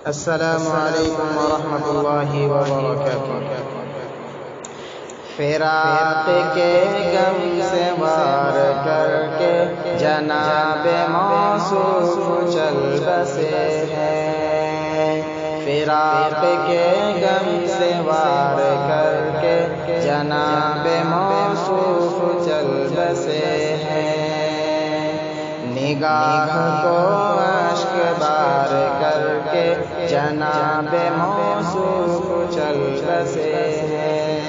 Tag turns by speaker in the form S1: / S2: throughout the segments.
S1: السلام علیکم ورحمۃ اللہ وبرکاتہ۔ فراق کے غم سے وار کر کے جناب موصوف چل بسے ہیں۔ فراق کے غم سے وار کر کے جناب موصوف چل بسے ہیں۔ نگاہ کو اشک بار کر کے جناب موصوف چل بسے ہیں۔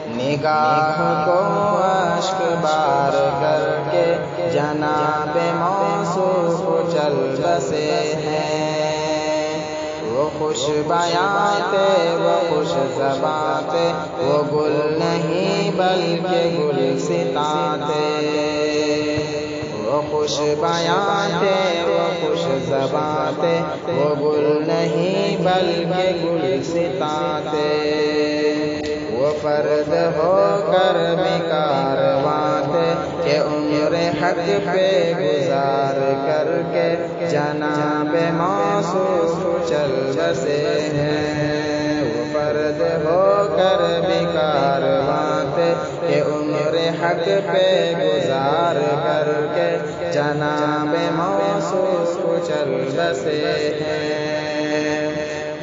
S1: نگاہ کو اشک بار کر کے جناب موصوف چل بسے ہیں۔ وہ خوش بیاں تھے، وہ خوش زباں تھے، وہ گل نہیں بلکہ گلستاں تھے۔ وہ خوش بیاں تھے، وہ خوش زباں تھے، وہ گل نہیں بلکہ گلستاں تھے۔ وہ فرد ہو کر بھی کارواں تھے کہ عمر حق پہ گزار کر کے جناب موصوف چل بسے ہیں۔ وہ فرد ہو کر بھی کارواں تھے کہ عمر حق پہ گزار کر کے جناب موصوف چل بسے ہیں۔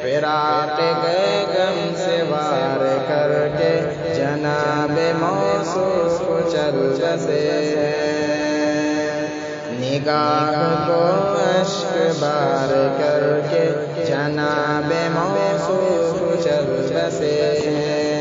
S1: فراق کے غم سے وار کر کے جناب موصوف چل بسے ہیں۔ نگاہ کو اشک بار کر کے جناب موصوف چل بسے ہیں۔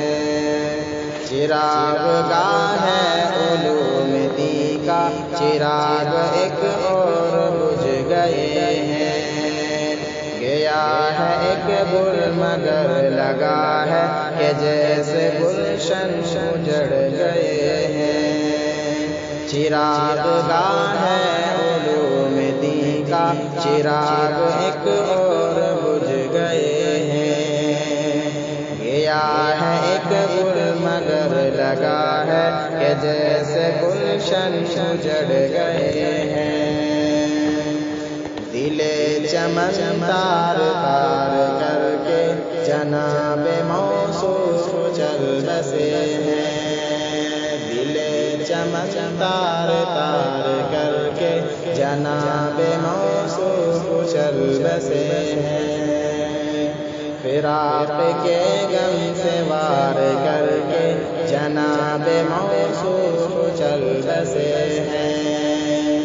S1: چراغ گاہ ہے علوم دی کا چراغ ایک اور بجھ گئے ہیں۔ گیا ہے ایک گل مگر لگا ہے کہ جیسے گلشن اجڑ گئے ہیں۔ چراغ گاہ ہے علوم دی کا چراغ ایک اور بجھ گئے ہیں۔ گیا ہے ایک گل مگر لگا ہے کہ جیسے گلشن اجڑ گئے ہیں۔ دل چمن تار تار کر کے جناب موصوف چل بسے ہیں۔ دل چمن تار تار کر کے جناب موصوف چل بسے ہیں۔ فراق کے غم سے وار کر کے جناب موصوف چل بسے ہیں۔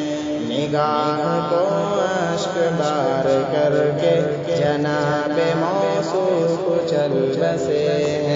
S1: نگاہ کو اشک بار کر کے جناب موصوف چل بسے ہیں۔